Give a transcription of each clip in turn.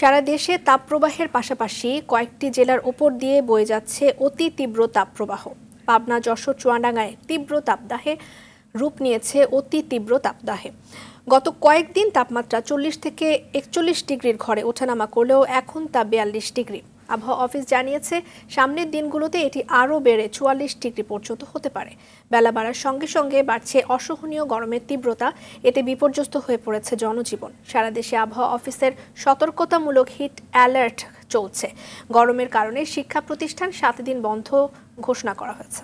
সারা দেশে তাপপ্রবাহের পাশাপাশি কয়েকটি জেলার ওপর দিয়ে বয়ে যাচ্ছে অতি তীব্র তাপপ্রবাহ। পাবনা, যশোর, চুয়াডাঙ্গায় তীব্র তাপদাহে রূপ নিয়েছে অতি তীব্র তাপদাহে। গত কয়েকদিন তাপমাত্রা 40 থেকে 41 ডিগ্রির ঘরে ওঠানামা করলেও এখন তা 42 ডিগ্রি। আবহাওয়া অফিস জানিয়েছে সামনের দিনগুলোতে এটি আরও বেড়ে 44 ডিগ্রি পর্যন্ত হতে পারে। বেলা বাড়ার সঙ্গে সঙ্গে বাড়ছে অসহনীয় গরমের তীব্রতা, এতে বিপর্যস্ত হয়ে পড়েছে জনজীবন। সারা দেশে আবহাওয়া অফিসের সতর্কতামূলক হিট অ্যালার্ট চলছে। গরমের কারণে শিক্ষা প্রতিষ্ঠান 7 দিন বন্ধ ঘোষণা করা হয়েছে।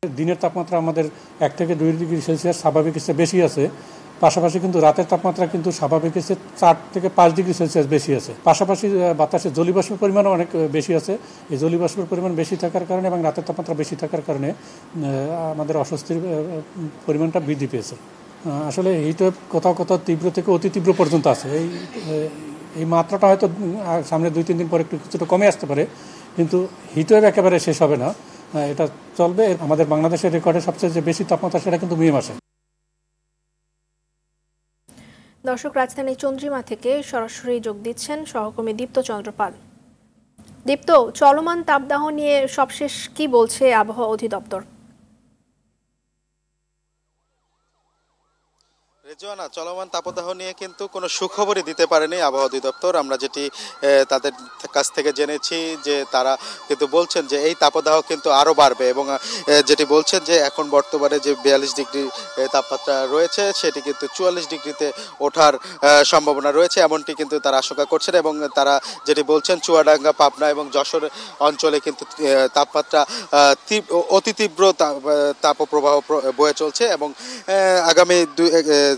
দিনের তাপমাত্রা আমাদের 1 থেকে 2 ডিগ্রি সেলসিয়াস স্বাভাবিক চেয়ে বেশি আছে। পাশাপাশি কিন্তু রাতের তাপমাত্রা কিন্তু স্বাভাবিকের চেয়ে 4 থেকে 5 ডিগ্রি সেলসিয়াস বেশি আছে। পাশাপাশি বাতাসে জলীয়বাষ্পের পরিমাণও অনেক বেশি আছে। এই জলীয়বাষ্পের পরিমাণ বেশি থাকার কারণে এবং রাতের তাপমাত্রা বেশি থাকার কারণে আমাদের অস্বস্তির পরিমাণটা বৃদ্ধি পেয়েছে। আসলে হিটওয়েভ কোথাও কোথাও তীব্র থেকে অতি তীব্র পর্যন্ত আছে। এই মাত্রাটা হয়তো সামনে 2-3 দিন পরে একটু কিছুটা কমে আসতে পারে, কিন্তু হিটওয়েভ একেবারে শেষ হবে না, এটা চলবে। আমাদের বাংলাদেশের রেকর্ডে সবচেয়ে যে বেশি তাপমাত্রা সেটা কিন্তু মে মাসে। দর্শক, রাজধানী চন্দ্রিমা থেকে সরাসরি যোগ দিচ্ছেন সহকর্মী দীপ্ত চন্দ্র পাল। দীপ্ত, চলমান তাপদাহ নিয়ে সবশেষ কি বলছে আবহাওয়া অধিদপ্তর? রেজওয়ানা, চলমান তাপদাহ নিয়ে কিন্তু কোনো সুখবরই দিতে পারেনি আবহাওয়া অধিদপ্তর। আমরা যেটি তাদের কাছ থেকে জেনেছি যে তারা কিন্তু বলছেন যে এই তাপদাহ কিন্তু আরও বাড়বে এবং যেটি বলছেন যে এখন বর্তমানে যে 42 ডিগ্রি তাপমাত্রা রয়েছে সেটি কিন্তু 44 ডিগ্রিতে ওঠার সম্ভাবনা রয়েছে, এমনটি কিন্তু তারা আশঙ্কা করছেন। এবং তারা যেটি বলছেন চুয়াডাঙ্গা, পাবনা এবং যশোর অঞ্চলে কিন্তু তাপমাত্রা অতি তীব্র তাপপ্রবাহ বয়ে চলছে এবং আগামী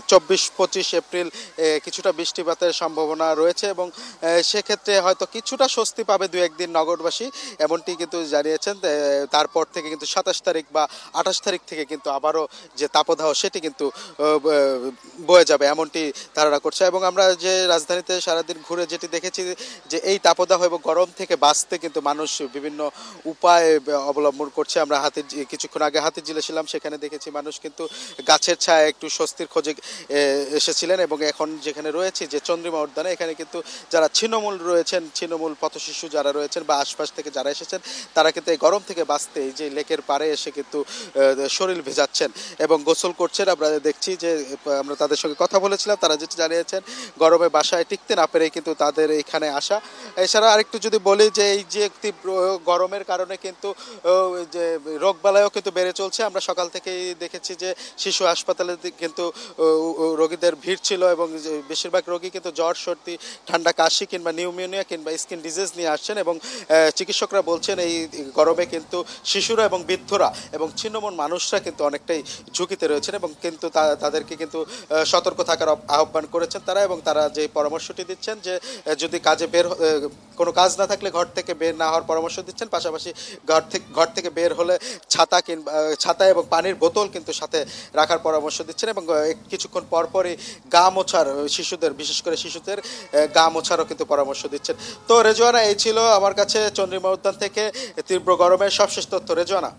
24-25 এপ্রিল কিছুটা বৃষ্টিপাতের সম্ভাবনা রয়েছে এবং সেক্ষেত্রে হয়তো কিছুটা স্বস্তি পাবে 2-1 দিন নগরবাসী, এমনটি কিন্তু জানিয়েছেন। তারপর থেকে কিন্তু 27 তারিখ বা 28 তারিখ থেকে কিন্তু আবারও যে তাপদাহ সেটি কিন্তু বয়ে যাবে, এমনটি ধারণা করছে। এবং আমরা যে রাজধানীতে সারাদিন ঘুরে যেটি দেখেছি যে এই তাপদাহ এবং গরম থেকে বাঁচতে কিন্তু মানুষ বিভিন্ন উপায় অবলম্বন করছে। আমরা কিছুক্ষণ আগে হাতিরঝিলে ছিলাম, সেখানে দেখেছি মানুষ কিন্তু গাছের ছায়া একটু স্বস্তির খোঁজে এসেছিলেন। এবং এখন যেখানে রয়েছে যে চন্দ্রিমা উদ্যানে, এখানে কিন্তু যারা ছিন্নমূল রয়েছেন, ছিন্নমূল পথশিশু যারা রয়েছেন বা আশপাশ থেকে যারা এসেছেন, তারা কিন্তু এই গরম থেকে বাঁচতে এই যে লেকের পাড়ে এসে কিন্তু শরীর ভেজাচ্ছেন এবং গোসল করছেন। আমরা দেখছি যে আমরা তাদের সঙ্গে কথা বলেছিলাম, তারা যেটি জানিয়েছেন গরমে বাসায় টিকতে না পেরে কিন্তু তাদের এইখানে আসা। এছাড়া আরেকটু যদি বলি যে এই যে তীব্র গরমের কারণে কিন্তু যে রোগবালাইও কিন্তু বেড়ে চলছে। আমরা সকাল থেকেই দেখেছি যে শিশু হাসপাতালে কিন্তু রোগীদের ভিড় ছিল এবং বেশিরভাগ রোগী কিন্তু জ্বর, সর্দি, ঠান্ডা, কাশি কিংবা নিউমোনিয়া কিংবা স্কিন ডিজিজ নিয়ে আসছেন এবং চিকিৎসকরা বলছেন এই গরমে কিন্তু শিশুরা এবং বৃদ্ধরা এবং ছিন্নমূল মানুষরা কিন্তু অনেকটাই ঝুঁকিতে রয়েছেন এবং কিন্তু তাদেরকে কিন্তু সতর্ক থাকার আহ্বান করেছেন তারা। এবং তারা যে পরামর্শটি দিচ্ছেন যে যদি কোনো কাজ না থাকলে ঘর থেকে বের না হওয়ার পরামর্শ দিচ্ছেন। পাশাপাশি ঘর থেকে বের হলে ছাতা এবং পানির বোতল কিন্তু সাথে রাখার পরামর্শ দিচ্ছেন এবং কিছুক্ষণ পরপরই গা মোছার, শিশুদের বিশেষ করে শিশুদের গা মোছারও কিন্তু পরামর্শ দিচ্ছেন। তো রেজওয়ানা, এই ছিল আমার কাছে চন্দ্রিমা উদ্যান থেকে তীব্র গরমের সবশেষ তথ্য। রেজওয়ানা।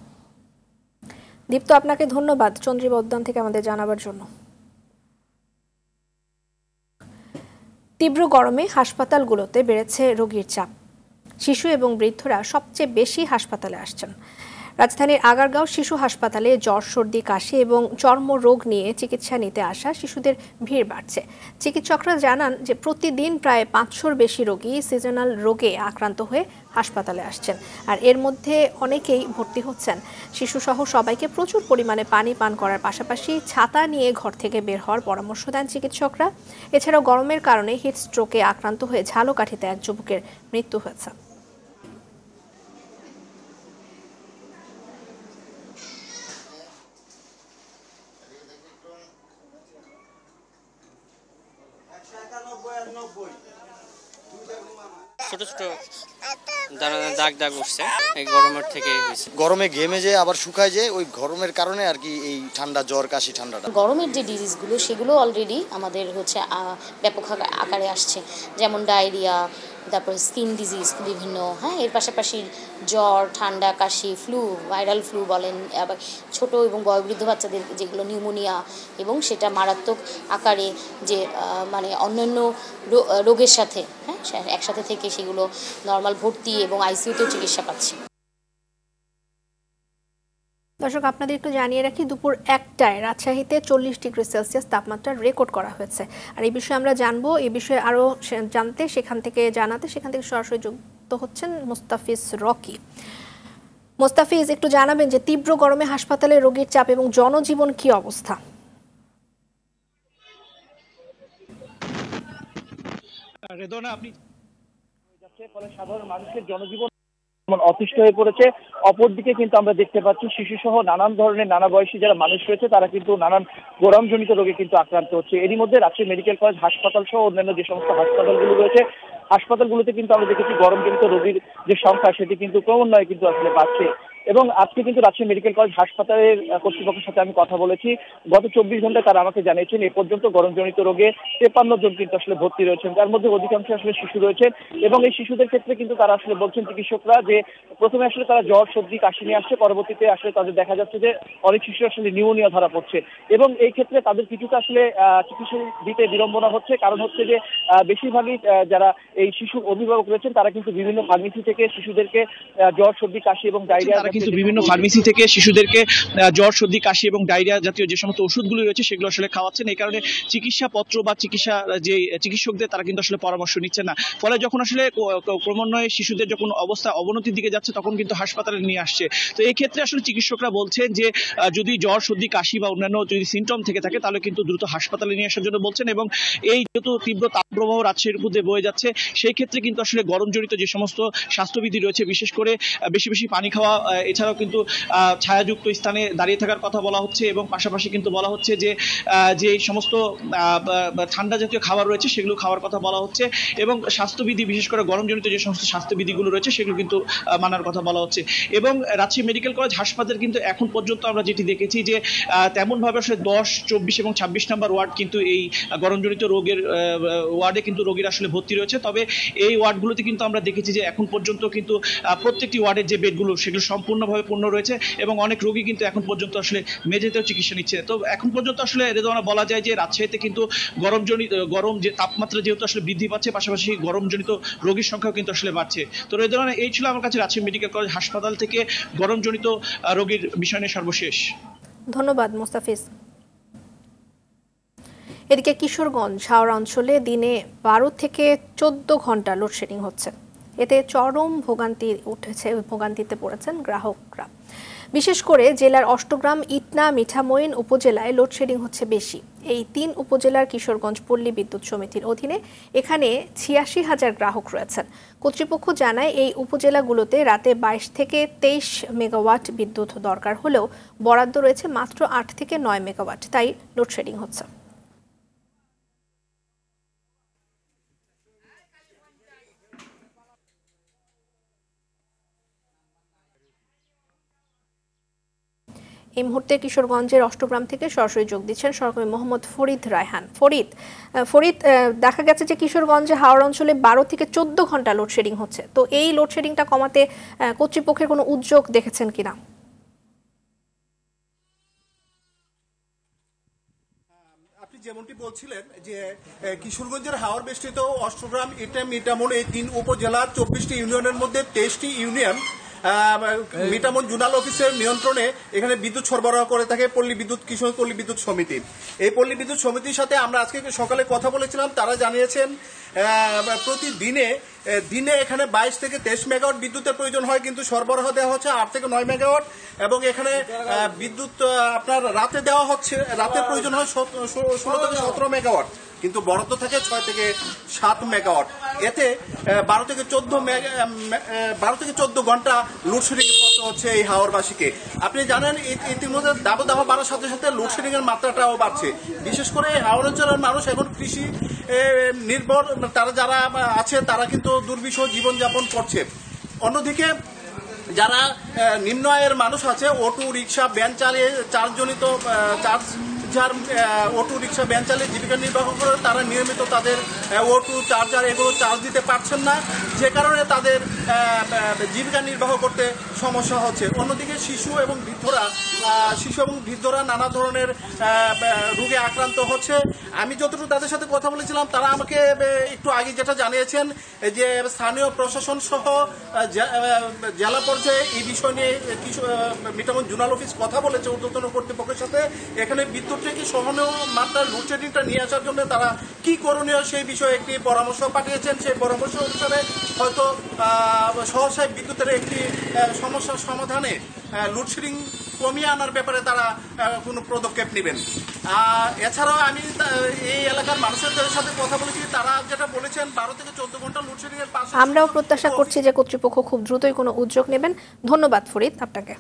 দীপ্ত, আপনাকে ধন্যবাদ চন্দ্রিমা উদ্যান থেকে আমাদের জানাবার জন্য। তীব্র গরমে হাসপাতালগুলোতে বেড়েছে রোগীর চাপ। শিশু এবং বৃদ্ধরা সবচেয়ে বেশি হাসপাতালে আসছেন। রাজধানীর আগারগাঁও শিশু হাসপাতালে জ্বর, সর্দি, কাশি এবং চর্মরোগ নিয়ে চিকিৎসা নিতে আসা শিশুদের ভিড় বাড়ছে। চিকিৎসকরা জানান যে প্রতিদিন প্রায় 500-র বেশি রোগী সিজনাল রোগে আক্রান্ত হয়ে হাসপাতালে আসছেন, আর এর মধ্যে অনেকেই ভর্তি হচ্ছেন। শিশুসহ সবাইকে প্রচুর পরিমাণে পানি পান করার পাশাপাশি ছাতা নিয়ে ঘর থেকে বের হওয়ার পরামর্শ দেন চিকিৎসকরা। এছাড়াও গরমের কারণে হিট স্ট্রোকে আক্রান্ত হয়ে ঝালকাঠিতে এক যুবকের মৃত্যু হয়েছে। ছোট ছোট দাগ উঠছে, এই গরমের থেকে হয়েছে। গরমে ঘেমে যে আবার শুকায় যে ওই গরমের কারণে আর কি এই ঠান্ডা, জ্বর, কাশি, ঠান্ডাটা। গরমের যে ডিজিজগুলো সেগুলো অলরেডি আমাদের ব্যাপক আকারে আসছে, যেমন ডায়রিয়া, তারপরে স্কিন ডিজিজ বিভিন্ন, হ্যাঁ, এর পাশাপাশি জ্বর, ঠান্ডা, কাশি, ফ্লু, ভাইরাল ফ্লু বলেন, আবার ছোট এবং বয়োবৃদ্ধ বাচ্চাদের যেগুলো নিউমোনিয়া এবং সেটা মারাত্মক আকারে যে মানে অন্যান্য রোগের সাথে, হ্যাঁ, একসাথে থেকে সেগুলো নর্মাল ভর্তি এবং আইসিইউতেও চিকিৎসা পাচ্ছে। দর্শক, আপনাদের একটু জানিয়ে রাখি, দুপুর 1টায় রাজশাহীতে 40 ডিগ্রি সেলসিয়াস তাপমাত্রা রেকর্ড করা হয়েছে। আর এই বিষয়ে আমরা জানবো, এই বিষয়ে আরও জানতে সেখান থেকে সরাসরি যুক্ত হচ্ছেন মোস্তাফিজ রকি। মোস্তাফিজ, একটু জানাবেন যে তীব্র গরমে হাসপাতালে রোগীর চাপ এবং জনজীবন কি অবস্থা? ফলে সাধারণ মানুষের জনজীবন অতিষ্ঠ হয়ে পড়েছে। অপরদিকে কিন্তু আমরা দেখতে পাচ্ছি শিশু সহ নানান ধরনের নানা বয়সী যারা মানুষ রয়েছে তারা কিন্তু নানান গরমজনিত রোগে কিন্তু আক্রান্ত হচ্ছে। এরই মধ্যে রাজশাহী মেডিকেল কলেজ হাসপাতাল সহ অন্যান্য যে সমস্ত হাসপাতালগুলো রয়েছে, হাসপাতালগুলোতে কিন্তু আমরা দেখেছি গরমজনিত রোগীর যে সংখ্যা সেটি কিন্তু ক্রমান্বয়ে কিন্তু আসলে বাড়ছে। এবং আজকে কিন্তু রাজশাহী মেডিকেল কলেজ হাসপাতালের কর্তৃপক্ষের সাথে আমি কথা বলেছি। গত 24 ঘন্টায় তারা আমাকে জানিয়েছেন এ পর্যন্ত গরমজনিত রোগে 53 জন কিন্তু আসলে ভর্তি রয়েছেন, তার মধ্যে অধিকাংশ আসলে শিশু রয়েছেন। এবং এই শিশুদের ক্ষেত্রে কিন্তু তারা আসলে বলছেন চিকিৎসকরা যে প্রথমে আসলে তারা জ্বর, সর্দি, কাশি নিয়ে আসছে, পরবর্তীতে আসলে তাদের দেখা যাচ্ছে যে অনেক শিশু আসলে নিউমোনিয়া ধরা পড়ছে। এবং এই ক্ষেত্রে তাদের কিছুটা আসলে চিকিৎসা দিতে বিড়ম্বনা হচ্ছে, কারণ হচ্ছে যে বেশিরভাগই যারা এই শিশু অভিভাবক রয়েছেন তারা কিন্তু বিভিন্ন ফার্মেসি থেকে শিশুদেরকে জ্বর, সর্দি, কাশি এবং ডায়রিয়া জাতীয় যে সমস্ত ওষুধগুলো রয়েছে সেগুলো আসলে খাওয়াচ্ছেন। এই কারণে চিকিৎসাপত্র বা চিকিৎসা যে চিকিৎসকদের তারা কিন্তু আসলে পরামর্শ নিচ্ছেন না। ফলে যখন আসলে ক্রমান্বয়ে শিশুদের যখন অবস্থা অবনতির দিকে যাচ্ছে তখন কিন্তু হাসপাতালে নিয়ে আসছে। তো এই ক্ষেত্রে আসলে চিকিৎসকরা বলছেন যে যদি জ্বর, সর্দি, কাশি বা অন্যান্য যদি সিমটম থেকে থাকে তাহলে কিন্তু দ্রুত হাসপাতালে নিয়ে আসার জন্য বলছেন। এবং এই যেহেতু তীব্র তাপপ্রবাহ রাজশাহীর উপর দিয়ে বয়ে যাচ্ছে, সেই ক্ষেত্রে কিন্তু আসলে গরমজনিত যে সমস্ত স্বাস্থ্যবিধি রয়েছে, বিশেষ করে বেশি বেশি পানি খাওয়া, এছাড়াও কিন্তু ছায়াযুক্ত স্থানে দাঁড়িয়ে থাকার কথা বলা হচ্ছে। এবং পাশাপাশি কিন্তু বলা হচ্ছে যে যে সমস্ত ঠান্ডা জাতীয় খাবার রয়েছে সেগুলো খাওয়ার কথা বলা হচ্ছে। এবং স্বাস্থ্যবিধি, বিশেষ করে গরমজনিত যে সমস্ত স্বাস্থ্যবিধিগুলো রয়েছে সেগুলো কিন্তু মানার কথা বলা হচ্ছে। এবং রাজশাহী মেডিকেল কলেজ হাসপাতাল কিন্তু এখন পর্যন্ত আমরা যেটি দেখেছি যে তেমনভাবে আসলে 10, 24 এবং 26 নম্বর ওয়ার্ড কিন্তু এই গরমজনিত রোগের ওয়ার্ডে কিন্তু রোগীরা আসলে ভর্তি রয়েছে। তবে এই ওয়ার্ডগুলোতে কিন্তু আমরা দেখেছি যে এখন পর্যন্ত কিন্তু প্রত্যেকটি ওয়ার্ডের যে বেডগুলো সেগুলো সম্পূর্ণভাবে পূর্ণ রয়েছে এবং অনেক রোগী কিন্তু এখন পর্যন্ত আসলে মেঝেতেও চিকিৎসা নিচ্ছে। তো এখন পর্যন্ত আসলে রেদওয়ানা বলা যায় যে রাজশাহীতে কিন্তু গরম যে তাপমাত্রা যেহেতু আসলে বৃদ্ধি পাচ্ছে, পাশাপাশি গরমজনিত রোগীর সংখ্যাও কিন্তু আসলে বাড়ছে। তো রেদওয়ানা, এই ছিল আমার কাছে রাজশাহী মেডিকেল কলেজ হাসপাতাল থেকে গরমজনিত রোগীর বিষয় নিয়ে সর্বশেষ। ধন্যবাদ মোস্তাফিজ। এদিকে কিশোরগঞ্জ হাওড়া অঞ্চলে দিনে 12 থেকে 14 ঘন্টা লোডশেডিং হচ্ছে। এতে চরম ভোগান্তিতে পড়েছেন গ্রাহকরা। বিশেষ করে জেলার অষ্টগ্রাম, ইটনা, মিঠামইন উপজেলায় লোডশেডিং হচ্ছে বেশি। এই 3 উপজেলার কিশোরগঞ্জ পল্লী বিদ্যুৎ সমিতির অধীনে এখানে 86,000 গ্রাহক রয়েছেন। কর্তৃপক্ষ জানায় এই উপজেলাগুলোতে রাতে 22 থেকে 23 মেগাওয়াট বিদ্যুৎ দরকার হলেও বরাদ্দ রয়েছে মাত্র 8 থেকে 9 মেগাওয়াট, তাই লোডশেডিং হচ্ছে। এই মুহূর্তে কিশোরগঞ্জের অষ্টগ্রাম থেকে সরাসরি যোগ দিচ্ছেন সহকর্মী মোহাম্মদ ফরিদ রায়হান। ফরিদ, দেখা গেছে যে কিশোরগঞ্জে হাওড়া অঞ্চলে 12 থেকে 14 ঘন্টা লোডশেডিং হচ্ছে। তো এই লোডশেডিংটা কমাতে কর্তৃপক্ষের কোনো উদ্যোগ দেখেছেন কিনা? আপনি যেমনটি বলছিলেন যে কিশোরগঞ্জের হাওর বেষ্টিত অষ্টগ্রাম, ইটনা, মিঠামইন এই 3 উপজেলার 24টি ইউনিয়নের মধ্যে 23টি ইউনিয়ন মিঠামইন জোনাল অফিসের নিয়ন্ত্রণে এখানে বিদ্যুৎ সরবরাহ করে থাকে কিশোরগঞ্জ পল্লী বিদ্যুৎ সমিতি। এই পল্লী বিদ্যুৎ সমিতির সাথে আমরা আজকে সকালে কথা বলেছিলাম। তারা জানিয়েছেন প্রতিদিনে এখানে 22 থেকে 23 মেগাওয়াট বিদ্যুতের প্রয়োজন হয়, কিন্তু সরবরাহ দেওয়া হচ্ছে 8 থেকে 9 মেগাওয়াট। এবং এখানে বিদ্যুৎ আপনার রাতে প্রয়োজন হয় 16 থেকে 17 মেগাওয়াট, কিন্তু বরাদ্দ থাকে 6 থেকে 7 মেগাওয়াট। এতে 12 থেকে 14 ঘন্টা লোডশেডিং পড়তে হচ্ছে এই হাওরবাসীকে। আপনি জানেন ইতিমধ্যে দাবদাহ বাড়ার সাথে সাথে লোডশেডিং এর মাত্রাটাও বাড়ছে। বিশেষ করে হাওর অঞ্চলের মানুষ এখন কৃষি নির্ভর, তারা যারা আছে তারা কিন্তু দুর্বিষহ জীবনযাপন করছে। অন্যদিকে যারা নিম্ন আয়ের মানুষ আছে, অটো রিক্সা ভ্যান চালিয়ে চার্জ যার অটো রিক্সা ভ্যান চালিয়ে জীবিকা নির্বাহ করে তারা নিয়মিত তাদের অটো চার্জার এগুলো চার্জ দিতে পারছেন না, যে কারণে তাদের জীবিকা নির্বাহ করতে সমস্যা হচ্ছে। অন্যদিকে শিশু এবং বৃদ্ধরা নানা ধরনের রোগে আক্রান্ত হচ্ছে। আমি যতটুকু তাদের সাথে কথা বলেছিলাম তারা আমাকে একটু আগে যেটা জানিয়েছেন যে স্থানীয় প্রশাসন সহ জেলা পর্যায়ে এই বিষয় নিয়ে মিঠামন জোনাল অফিস কথা বলেছে ঊর্ধ্বতন কর্তৃপক্ষের সাথে। এখানে বিদ্যুৎ থেকে সহনীয় মাত্রার লোডশেডিংটা নিয়ে আসার জন্য তারা কি করণীয় সেই বিষয়ে একটি পরামর্শ পাঠিয়েছেন। সেই পরামর্শ অনুসারে হয়তো সহসায় বিদ্যুতের একটি সমস্যার সমাধানে লোডশেডিং কমিয়ে আনার ব্যাপারে তারা কোনো পদক্ষেপ নেবেন। এছাড়াও আমি এই এলাকার মানুষের সাথে কথা বলেছি, তারা যেটা বলেছেন 12 থেকে 14 ঘন্টা লোডশেডিং এর পাশে আমরাও প্রত্যাশা করছি যে কর্তৃপক্ষ খুব দ্রুতই কোনো উদ্যোগ নেবেন। ধন্যবাদ ফরিদ আপনাকে।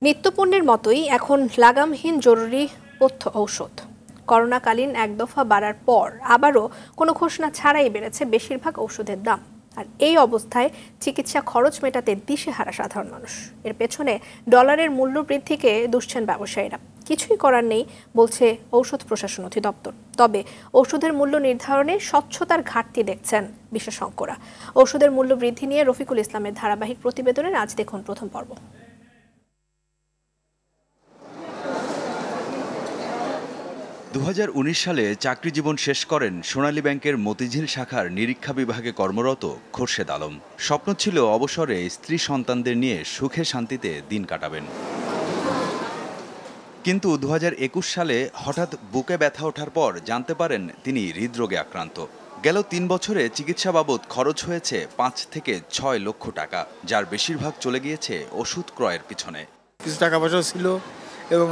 নিত্যপণ্যের মতোই এখন লাগামহীন জরুরি পথ্য ঔষধ। করোনাকালীন এক দফা বাড়ার পর আবারও কোনো ঘোষণা ছাড়াই বেড়েছে বেশিরভাগ ঔষধের দাম। আর এই অবস্থায় চিকিৎসা খরচ মেটাতে দিশেহারা সাধারণ মানুষ। এর পেছনে ডলারের মূল্য বৃদ্ধিকে দুষছেন ব্যবসায়ীরা। কিছুই করার নেই বলছে ঔষধ প্রশাসন অধিদপ্তর। তবে ওষুধের মূল্য নির্ধারণে স্বচ্ছতার ঘাটতি দেখছেন বিশেষজ্ঞরা। ওষুধের মূল্য বৃদ্ধি নিয়ে রফিকুল ইসলামের ধারাবাহিক প্রতিবেদনের আজ দেখুন প্রথম পর্ব। 2019 সালে চাকরি জীবন শেষ করেন সোনালী ব্যাংকের মতিঝিল শাখার নিরীক্ষা বিভাগে কর্মরত খোরশেদ আলম। স্বপ্ন ছিল অবসরে স্ত্রী সন্তানদের নিয়ে সুখে শান্তিতে দিন কাটাবেন। কিন্তু 2021 সালে হঠাৎ বুকে ব্যথা ওঠার পর জানতে পারেন তিনি হৃদরোগে আক্রান্ত। গেল 3 বছরে চিকিৎসা বাবদ খরচ হয়েছে 5 থেকে 6 লক্ষ টাকা, যার বেশিরভাগ চলে গিয়েছে ওষুধ ক্রয়ের পিছনে। কিছু টাকা পয়সাও ছিল এবং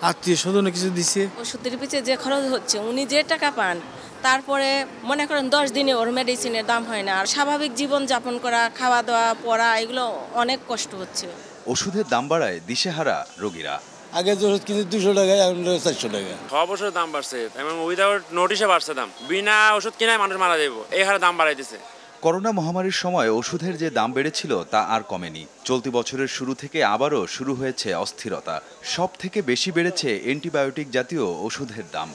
আত্মীয় স্বজনও কিছু দিছে। ওষুধের পিছিয়ে যে খরচ হচ্ছে, উনি যে টাকা পান তারপরে মনে করেন 10 দিনে ওর মেডিসিনের দাম হয় না। আর স্বাভাবিক জীবন যাপন করা, খাওয়া দাওয়া, পড়া, এগুলো অনেক কষ্ট হচ্ছে। ওষুধের দাম বাড়ায় দিশেহারা রোগীরা। আগে ওষুধ কিনতে 200 টাকা, এখন 400 টাকা। 6 বছর দাম বাড়ছে এবং উইদাউট নোটিশে বাড়ছে দাম। বিনা ওষুধ কিনায় মানুষ মারা যাবে, এই হারে দাম বাড়াই দিছে। করোনা মহামারীর সময় ওষুধের যে দাম বেড়েছিল তা আর কমেনি। চলতি বছরের শুরু থেকে আবারও শুরু হয়েছে অস্থিরতা। সব থেকে বেশি বেড়েছে অ্যান্টিবায়োটিক জাতীয় ওষুধের দাম।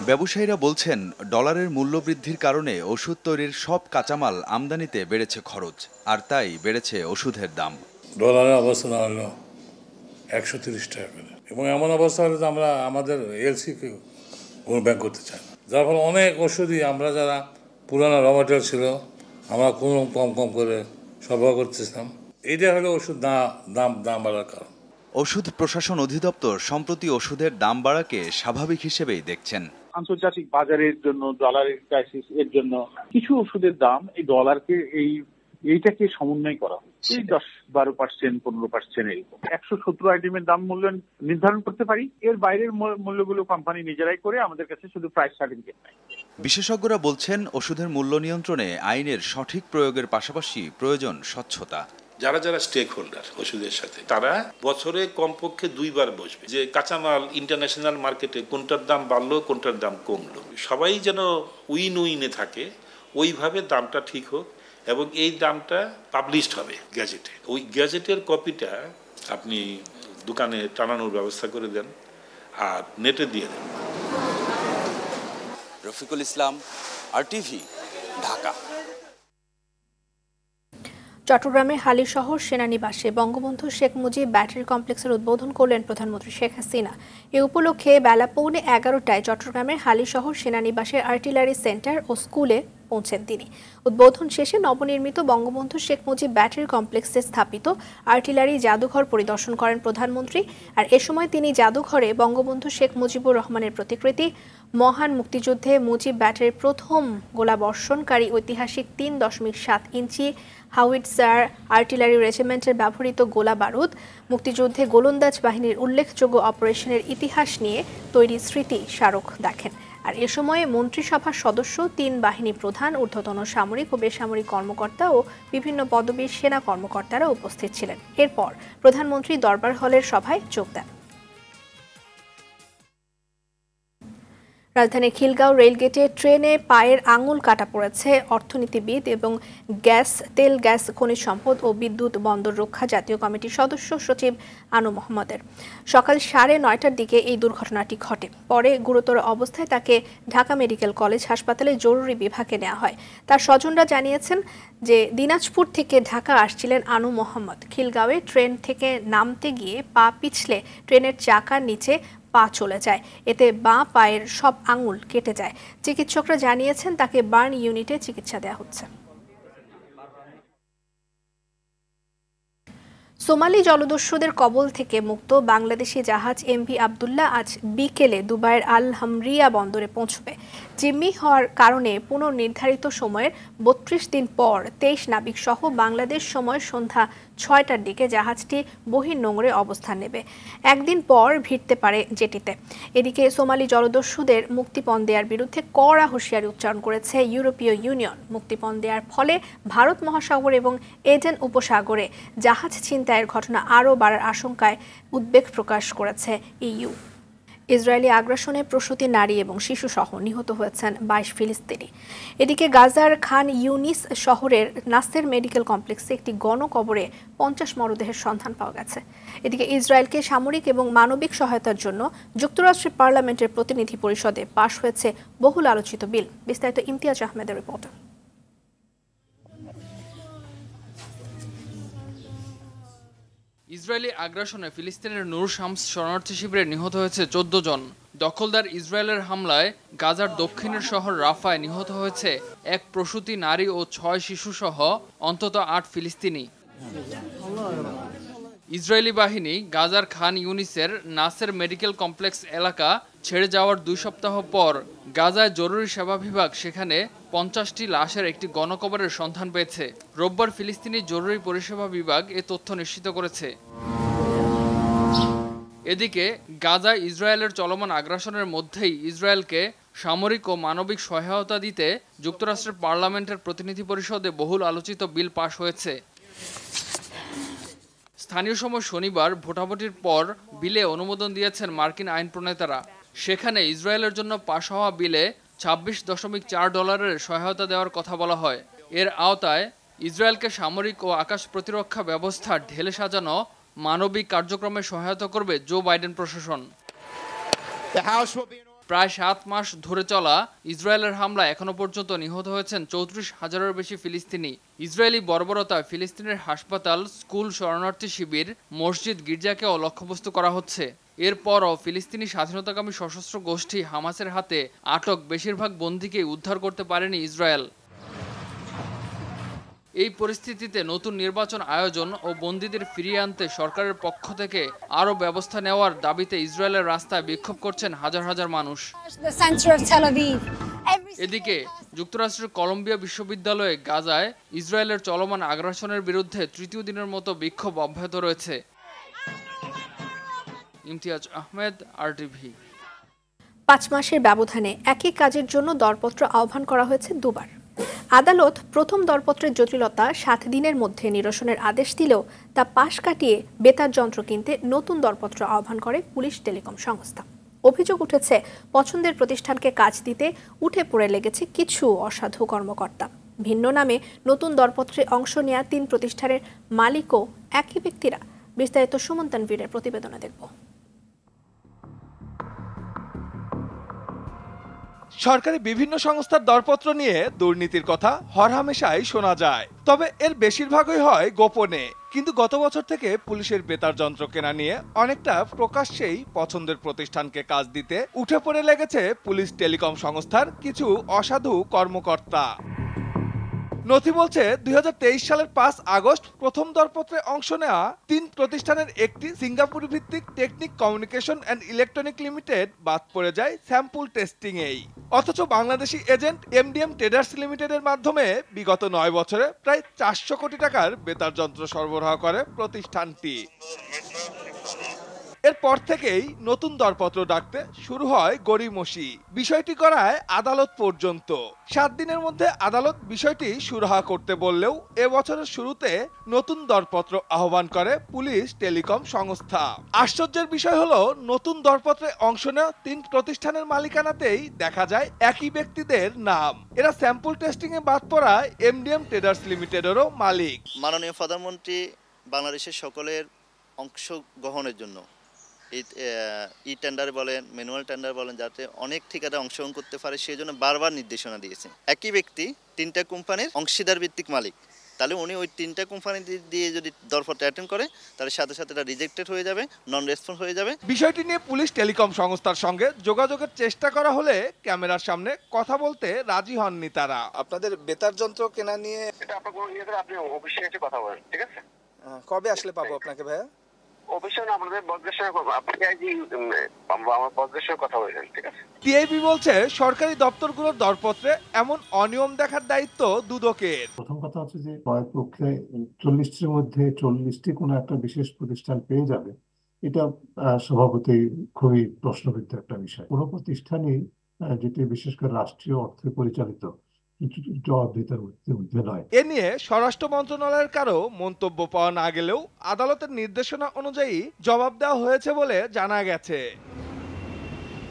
ব্যবসায়ীরা বলছেন ডলারের মূল্য বৃদ্ধির কারণে ওষুধ তৈরির সব কাঁচামাল আমদানিতে বেড়েছে খরচ, আর তাই বেড়েছে ওষুধের দাম। ডলারের অবস্থা হলো 130 টাকা করে, এবং এমন অবস্থা হলে যে আমরা আমাদের এলসিকে কোনো ব্যাংক করতে চাই না, যার ফলে অনেক ওষুধই আমরা যারা পুরানো র ম্যাটেরিয়াল ছিল আমরা কোনো কম করে সরবরাহ করতেছিলাম। এইটা হলো ওষুধ দাম বাড়ার কারণ। ওষুধ প্রশাসন অধিদপ্তর সম্প্রতি ওষুধের দাম বাড়াকে স্বাভাবিক হিসেবেই দেখছেন। আন্তর্জাতিক বাজারের জন্য, ডলারের ক্রাইসিস এর জন্য কিছু ওষুধের দাম এই ডলারকে এইটাকে সমন্বয় করা হচ্ছে। 10-12%, 15% এরকম 170 আইটেমের দাম মূল্য নির্ধারণ করতে পারি। এর বাইরের মূল্যগুলো কোম্পানি নিজেরাই করে, আমাদের কাছে শুধু প্রাইস সার্টিফিকেট নাই। বিশেষজ্ঞরা বলছেন ওষুধের মূল্য নিয়ন্ত্রণে আইনের সঠিক প্রয়োগের পাশাপাশি প্রয়োজন স্বচ্ছতা। যারা স্টেক হোল্ডার ওষুধের সাথে, তারা বছরে কমপক্ষে 2 বার বসবে যে কাঁচামাল ইন্টারন্যাশনাল মার্কেটে কোনটার দাম বাড়লো, কোনটার দাম কমলো, সবাই যেন উইনে থাকে, ওইভাবে দামটা ঠিক হোক এবং এই দামটা পাবলিশড হবে গ্যাজেটে। ওই গ্যাজেটের কপিটা আপনি দোকানে টানানোর ব্যবস্থা করে দেন আর নেটে দিয়ে দেন। রফিকুল ইসলাম, RTV, ঢাকা। চট্টগ্রামের হালিশহর সেনানিবাসে বঙ্গবন্ধু শেখ মুজিব ব্যাটারি কমপ্লেক্সের উদ্বোধন করলেন প্রধানমন্ত্রী শেখ হাসিনা। এ উপলক্ষে বেলা 11:15টায় চট্টগ্রামের হালিশহর সেনানিবাসের আর্টিলারি সেন্টার ও স্কুলে পৌঁছেন তিনি। উদ্বোধন শেষে নবনির্মিত বঙ্গবন্ধু শেখ মুজিব ব্যাটারি কমপ্লেক্সে স্থাপিত আর্টিলারি জাদুঘর পরিদর্শন করেন প্রধানমন্ত্রী। আর এ সময় তিনি জাদুঘরে বঙ্গবন্ধু শেখ মুজিবুর রহমানের প্রতিকৃতি, মহান মুক্তিযুদ্ধে মুজিব ব্যাটারির প্রথম গোলাবর্ষণকারী ঐতিহাসিক 3.7 ইঞ্চি হাউইটজার আর্টিলারি রেজিমেন্টের ব্যবহৃত গোলা বারুদ, মুক্তিযুদ্ধে গোলন্দাজ বাহিনীর উল্লেখযোগ্য অপারেশনের ইতিহাস নিয়ে তৈরি স্মৃতি স্মারক দেখেন। আর এ সময়ে মন্ত্রিসভার সদস্য, 3 বাহিনী প্রধান, ঊর্ধ্বতন সামরিক ও বেসামরিক কর্মকর্তা ও বিভিন্ন পদবীর সেনা কর্মকর্তারা উপস্থিত ছিলেন। এরপর প্রধানমন্ত্রী দরবার হলের সভায় যোগ দেন। রাজধানীর খিলগাঁও রেলগেটে ট্রেনে পায়ের আঙুল কাটা পড়েছে অর্থনীতিবিদ এবং তেল গ্যাস খনিজ সম্পদ ও বিদ্যুৎ বন্দর রক্ষা জাতীয় কমিটির সদস্য সচিব আনু মোহাম্মদের। সকাল 9:30টার দিকে এই দুর্ঘটনাটি ঘটে। পরে গুরুতর অবস্থায় তাকে ঢাকা মেডিকেল কলেজ হাসপাতালে জরুরি বিভাগে নেওয়া হয়। তার স্বজনরা জানিয়েছেন যে দিনাজপুর থেকে ঢাকা আসছিলেন আনু মোহাম্মদ। খিলগাঁওয়ে ট্রেন থেকে নামতে গিয়ে পা পিছলে ট্রেনের চাকার নিচে পা চলে যায়। এতে বাঁ পায়ের সব আঙুল কেটে যায়। চিকিৎসকরা জানিয়েছেন তাকে বার্ন ইউনিটে চিকিৎসা দেওয়া হচ্ছে। সোমালি জলদস্যুদের কবল থেকে মুক্ত বাংলাদেশি জাহাজ এমভি আবদুল্লাহ আজ বিকেলে দুবাইয়ের আল হামরিয়া বন্দরে পৌঁছবে। জিম্মি হওয়ার কারণে পুনর্নির্ধারিত সময়ের 32 দিন পর 23 নাবিক সহ বাংলাদেশ সময় সন্ধ্যা 6টার দিকে জাহাজটি বহির্নোঙরে অবস্থান নেবে। একদিন পর ভিড়তে পারে জেটিতে। এদিকে সোমালি জলদস্যুদের মুক্তিপণ দেওয়ার বিরুদ্ধে কড়া হুঁশিয়ারি উচ্চারণ করেছে ইউরোপীয় ইউনিয়ন। মুক্তিপণ দেওয়ার ফলে ভারত মহাসাগর এবং এডেন উপসাগরে জাহাজ ছিনতাইয়ের ঘটনা আরও বাড়ার আশঙ্কায় উদ্বেগ প্রকাশ করেছে ইইউ। ইসরায়েলি আগ্রাসনে প্রসূতি নারী এবং শিশুসহ নিহত হয়েছেন 22 ফিলিস্তিনি। এদিকে গাজার খান ইউনিস শহরের নাসের মেডিকেল কমপ্লেক্সে একটি গণকবরে 50 মরদেহের সন্ধান পাওয়া গেছে। এদিকে ইসরায়েলকে সামরিক এবং মানবিক সহায়তার জন্য যুক্তরাষ্ট্রের পার্লামেন্টের প্রতিনিধি পরিষদে পাশ হয়েছে বহুল আলোচিত বিল। বিস্তারিত ইমতিয়াজ আহমেদের রিপোর্ট। ইসরায়েলি আগ্রাসনে ফিলিস্তিনের নূর শামস শরণার্থী শিবিরে নিহত হয়েছে 14 জন। দখলদার ইসরায়েলের হামলায় গাজার দক্ষিণের শহর রাফায় নিহত হয়েছে এক প্রসূতি নারী ও 6 শিশুসহ অন্তত 8 ফিলিস্তিনি। ইসরায়েলি বাহিনী গাজার খান ইউনিসের নাসের মেডিকেল কমপ্লেক্স এলাকা ছেড়ে যাওয়ার 2 সপ্তাহ পর গাজায় জরুরি সেবা বিভাগ সেখানে 50টি লাশের একটি গণকবরের সন্ধান পেয়েছে। রোববার ফিলিস্তিনি জরুরি পরিষেবা বিভাগ এ তথ্য নিশ্চিত করেছে। এদিকে গাজায় ইসরায়েলের চলমান আগ্রাসনের মধ্যেই ইসরায়েলকে সামরিক ও মানবিক সহায়তা দিতে যুক্তরাষ্ট্রের পার্লামেন্টের প্রতিনিধি পরিষদে বহুল আলোচিত বিল পাশ হয়েছে। স্থানীয় সময় শনিবার ভোটাভুটির পর বিলে অনুমোদন দিয়েছেন মার্কিন আইন প্রণেতারা। সেখানে ইসরায়েলের জন্য পাশ হওয়া বিলে $26.4 সহায়তা দেওয়ার কথা বলা হয়। এর আওতায় ইসরায়েলকে সামরিক ও আকাশ প্রতিরক্ষা ব্যবস্থা ঢেলে সাজানো মানবিক কার্যক্রমে সহায়তা করবে জো বাইডেন প্রশাসন। প্রায় 7 মাস ধরে চলা ইসরায়েলের হামলায় এখনো পর্যন্ত নিহত হয়েছেন 34,000-এর বেশি ফিলিস্তিনি। ইসরায়েলি বর্বরতায় ফিলিস্তিনের হাসপাতাল, স্কুল, শরণার্থী শিবির, মসজিদ, গির্জাকেও লক্ষ্যবস্তু করা হচ্ছে। এরপরও ফিলিস্তিনি স্বাধীনতাকামী সশস্ত্র গোষ্ঠী হামাসের হাতে আটক বেশিরভাগ বন্দীকেই উদ্ধার করতে পারেনি ইসরায়েল। এই পরিস্থিতিতে নতুন নির্বাচন আয়োজন ও বন্দীদের ফিরিয়ে আনতে সরকারের পক্ষ থেকে আরও ব্যবস্থা নেওয়ার দাবিতে ইসরায়েলের রাস্তায় বিক্ষোভ করছেন হাজার হাজার মানুষ। এদিকে যুক্তরাষ্ট্রের কলম্বিয়া বিশ্ববিদ্যালয়ে গাজায় ইসরায়েলের চলমান আগ্রাসনের বিরুদ্ধে তৃতীয় দিনের মতো বিক্ষোভ অব্যাহত রয়েছে। ইমতিয়াজ আহমেদ, RTV। 5 মাসের ব্যবধানে একই কাজের জন্য দরপত্র আহ্বান করা হয়েছে 2 বার। আদালত প্রথম দরপত্রের জটিলতা 7 দিনের মধ্যে নিরসনের আদেশ দিলেও তা পাশ কাটিয়ে বেতার যন্ত্র কিনতে নতুন দরপত্র আহ্বান করে পুলিশ টেলিকম সংস্থা। অভিযোগ উঠেছে পছন্দের প্রতিষ্ঠানকে কাজ দিতে উঠে পড়ে লেগেছে কিছু অসাধু কর্মকর্তা। ভিন্ন নামে নতুন দরপত্রে অংশ নেওয়া 3 প্রতিষ্ঠানের মালিকও একই ব্যক্তিরা। বিস্তারিত সুমন তানভীরের প্রতিবেদনে দেখব। সরকারি বিভিন্ন সংস্থার দরপত্র নিয়ে দুর্নীতির কথা হরহামেশাই শোনা যায়, তবে এর বেশিরভাগই হয় গোপনে। কিন্তু গত বছর থেকে পুলিশের বেতার যন্ত্র কেনা নিয়ে অনেকটা প্রকাশ্যেই পছন্দের প্রতিষ্ঠানকে কাজ দিতে উঠে পড়ে লেগেছে পুলিশ টেলিকম সংস্থার কিছু অসাধু কর্মকর্তা। নথি বলছে 2023 সালের 5 আগস্ট প্রথম দরপত্রে অংশ নেওয়া 3 প্রতিষ্ঠানের একটি সিঙ্গাপুর ভিত্তিক technique communication and electronic limited বাদ পড়ে যায় স্যাম্পল টেস্টিংয়েই। অথচ বাংলাদেশি এজেন্ট MDM ট্রেডার্স লিমিটেডের মাধ্যমে বিগত 9 বছরে প্রায় 400 কোটি টাকার বেতার যন্ত্র সরবরাহ করে প্রতিষ্ঠানটি। এরপর থেকেই নতুন দরপত্র ডাকতে শুরু হয় গড়িমসি। বিষয়টি করায় আদালত পর্যন্ত 7 দিনের মধ্যে আদালত বিষয়টি সুরাহা করতে বললেও এবছরের শুরুতে নতুন দরপত্র আহ্বান করে পুলিশ টেলিকম সংস্থা। আশ্চর্যের বিষয় হলো নতুন দরপত্রে অংশ নেওয়া 3 প্রতিষ্ঠানের মালিকানাতেই দেখা যায় একই ব্যক্তিদের নাম। এরা স্যাম্পল টেস্টিং এ বাদ পড়ায় এমডিএম ট্রেডার্স লিমিটেডেরও মালিক। মাননীয় প্রধানমন্ত্রী বাংলাদেশের সকলের অংশগ্রহণের জন্য ই টেন্ডার বলেন, ম্যানুয়াল টেন্ডার বলেন, যাতে অনেক ঠিকাদার অংশগ্রহণ করতে পারে সেই জন্য বারবার নির্দেশনা দিয়েছে। একই ব্যক্তি 3টা কোম্পানির অংশীদার ভিত্তিক মালিক, তাহলে উনি ওই 3টা কোম্পানি দিয়ে যদি দরপত্র অ্যাটেন্ড করে তাহলে সাথে সাথে এটা রিজেক্টেড হয়ে যাবে, নন রেসপন্স হয়ে যাবে। বিষয়টি নিয়ে পুলিশ টেলিকম সংস্থার সঙ্গে যোগাযোগের চেষ্টা করা হলে ক্যামেরার সামনে কথা বলতে রাজি হননি তারা। আপনাদের বেতার যন্ত্র কেনা নিয়ে এটা আপনি অফিসে এসে কথা বলেন, ঠিক আছে? কবে আসলে পাবো আপনাকে ভাইয়া? অফিসে না, আমাদের বসদের সঙ্গে আপনি আমার বসদের সঙ্গে কথা বলেন, ঠিক আছে? টিআইবি বলছে সরকারি দপ্তরগুলোর দরপত্রে এমন অনিয়ম দেখার দায়িত্ব দুদকের। প্রথম কথা হচ্ছে যে কয়েক পক্ষে 40টির মধ্যে 40টি কোনো একটা বিশেষ প্রতিষ্ঠান পেয়ে যাবে, এটা স্বভাবতই খুবই প্রশ্নবিদ্ধ একটা বিষয়। কোনো প্রতিষ্ঠানই যেটি বিশেষ করে রাষ্ট্রীয় অর্থে পরিচালিত জবাবদিহিতার ঊর্ধ্বে নয়। এ নিয়ে স্বরাষ্ট্র মন্ত্রণালয়ের কারো মন্তব্য পাওয়া না গেলেও আদালতের নির্দেশনা অনুযায়ী জবাব দেওয়া হয়েছে বলে জানা গেছে।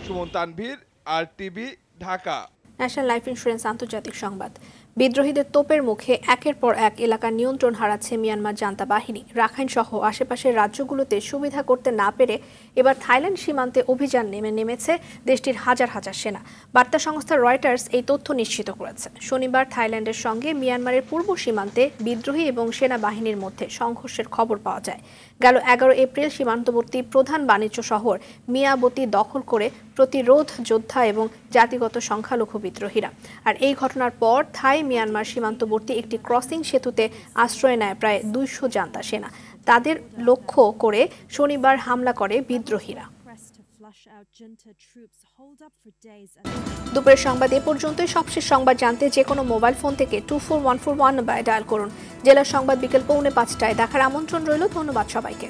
Suman Tanvir, RTV, Dhaka. National life insurance আন্তর্জাতিক সংবাদ। বিদ্রোহীদের তোপের মুখে একের পর এক এলাকার নিয়ন্ত্রণ হারাচ্ছে মিয়ানমার জান্তা বাহিনী। রাখাইন সহ আশেপাশের রাজ্যগুলোতে সুবিধা করতে না পেরে এবার থাইল্যান্ড সীমান্তে অভিযান নেমেছে দেশটির হাজার হাজার সেনা। বার্তা সংস্থা রয়টার্স এই তথ্য নিশ্চিত করেছে। শনিবার থাইল্যান্ডের সঙ্গে মিয়ানমারের পূর্ব সীমান্তে বিদ্রোহী এবং সেনাবাহিনীর মধ্যে সংঘর্ষের খবর পাওয়া যায়। গেল 11 এপ্রিল সীমান্তবর্তী প্রধান বাণিজ্য শহর মিয়াবতী দখল করে প্রতিরোধ যোদ্ধা এবং জাতিগত সংখ্যালঘু বিদ্রোহীরা। আর এই ঘটনার পর থাই মিয়ানমার সীমান্তবর্তী একটি ক্রসিং সেতুতে আশ্রয় নেয় প্রায় 200 জান্তা সেনা। তাদের লক্ষ্য করে শনিবার হামলা করে বিদ্রোহীরা। দুপুরের সংবাদ এ পর্যন্তই। সবশেষ সংবাদ জানতে যে কোনো মোবাইল ফোন থেকে 24141 নাম্বারে ডায়াল করুন। জেলার সংবাদ বিকেল 4:45টায় দেখার আমন্ত্রণ রইল। ধন্যবাদ সবাইকে।